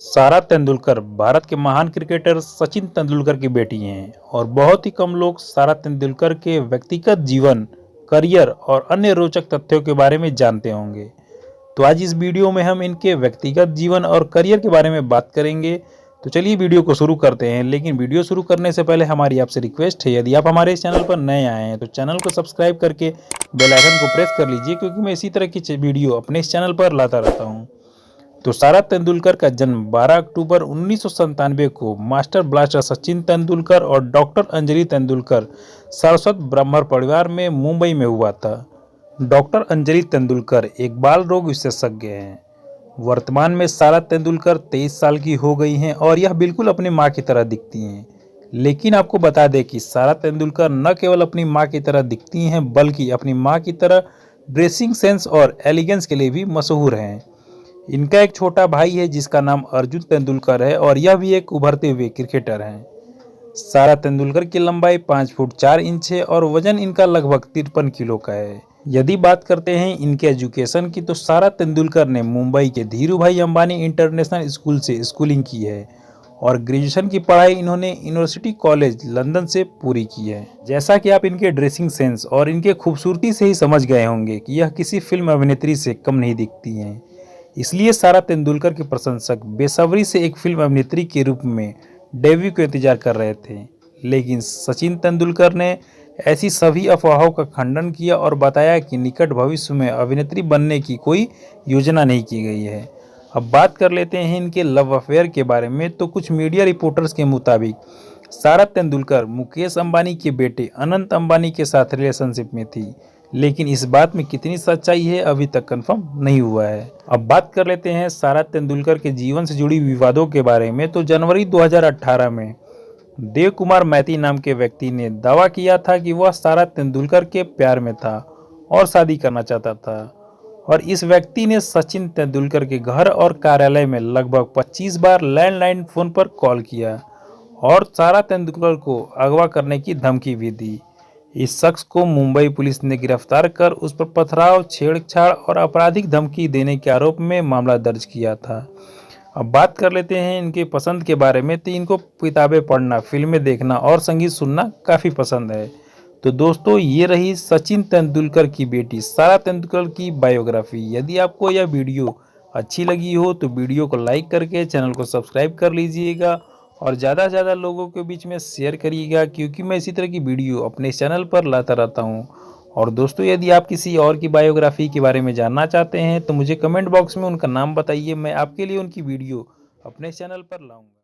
सारा तेंदुलकर भारत के महान क्रिकेटर सचिन तेंदुलकर की बेटी हैं और बहुत ही कम लोग सारा तेंदुलकर के व्यक्तिगत जीवन, करियर और अन्य रोचक तथ्यों के बारे में जानते होंगे। तो आज इस वीडियो में हम इनके व्यक्तिगत जीवन और करियर के बारे में बात करेंगे। तो चलिए वीडियो को शुरू करते हैं, लेकिन वीडियो शुरू करने से पहले हमारी आपसे रिक्वेस्ट है, यदि आप हमारे इस चैनल पर नए आए हैं तो चैनल को सब्सक्राइब करके बेल आइकन को प्रेस कर लीजिए, क्योंकि मैं इसी तरह की वीडियो अपने इस चैनल पर लाता रहता हूँ। तो सारा तेंदुलकर का जन्म 12 अक्टूबर 1997 को मास्टर ब्लास्टर सचिन तेंदुलकर और डॉक्टर अंजलि तेंदुलकर सारस्वत ब्राह्मण परिवार में मुंबई में हुआ था। डॉक्टर अंजलि तेंदुलकर एक बाल रोग विशेषज्ञ हैं। वर्तमान में सारा तेंदुलकर 23 साल की हो गई हैं और यह बिल्कुल अपनी मां की तरह दिखती हैं। लेकिन आपको बता दें कि सारा तेंदुलकर न केवल अपनी मां की तरह दिखती हैं, बल्कि अपनी मां की तरह ड्रेसिंग सेंस और एलिगेंस के लिए भी मशहूर हैं। इनका एक छोटा भाई है जिसका नाम अर्जुन तेंदुलकर है और यह भी एक उभरते हुए क्रिकेटर हैं। सारा तेंदुलकर की लंबाई 5 फुट 4 इंच है और वजन इनका लगभग 53 किलो का है। यदि बात करते हैं इनके एजुकेशन की, तो सारा तेंदुलकर ने मुंबई के धीरू भाई अंबानी इंटरनेशनल स्कूल से स्कूलिंग की है और ग्रेजुएशन की पढ़ाई इन्होंने यूनिवर्सिटी कॉलेज लंदन से पूरी की है। जैसा कि आप इनके ड्रेसिंग सेंस और इनके खूबसूरती से ही समझ गए होंगे कि यह किसी फिल्म अभिनेत्री से कम नहीं दिखती हैं। इसलिए सारा तेंदुलकर के प्रशंसक बेसब्री से एक फिल्म अभिनेत्री के रूप में डेब्यू का इंतजार कर रहे थे। लेकिन सचिन तेंदुलकर ने ऐसी सभी अफवाहों का खंडन किया और बताया कि निकट भविष्य में अभिनेत्री बनने की कोई योजना नहीं की गई है। अब बात कर लेते हैं इनके लव अफेयर के बारे में। तो कुछ मीडिया रिपोर्टर्स के मुताबिक सारा तेंदुलकर मुकेश अंबानी के बेटे अनंत अंबानी के साथ रिलेशनशिप में थी, लेकिन इस बात में कितनी सच्चाई है अभी तक कंफर्म नहीं हुआ है। अब बात कर लेते हैं सारा तेंदुलकर के जीवन से जुड़ी विवादों के बारे में। तो जनवरी 2018 में देव कुमार मैती नाम के व्यक्ति ने दावा किया था कि वह सारा तेंदुलकर के प्यार में था और शादी करना चाहता था, और इस व्यक्ति ने सचिन तेंदुलकर के घर और कार्यालय में लगभग 25 बार लैंडलाइन फोन पर कॉल किया और सारा तेंदुलकर को अगवा करने की धमकी भी दी। इस शख्स को मुंबई पुलिस ने गिरफ्तार कर उस पर पथराव, छेड़छाड़ और आपराधिक धमकी देने के आरोप में मामला दर्ज किया था। अब बात कर लेते हैं इनके पसंद के बारे में। तो इनको किताबें पढ़ना, फिल्में देखना और संगीत सुनना काफ़ी पसंद है। तो दोस्तों, ये रही सचिन तेंदुलकर की बेटी सारा तेंदुलकर की बायोग्राफी। यदि आपको यह वीडियो अच्छी लगी हो तो वीडियो को लाइक करके चैनल को सब्सक्राइब कर लीजिएगा और ज़्यादा से ज़्यादा लोगों के बीच में शेयर करिएगा, क्योंकि मैं इसी तरह की वीडियो अपने चैनल पर लाता रहता हूँ। और दोस्तों, यदि आप किसी और की बायोग्राफी के बारे में जानना चाहते हैं तो मुझे कमेंट बॉक्स में उनका नाम बताइए, मैं आपके लिए उनकी वीडियो अपने चैनल पर लाऊंगा।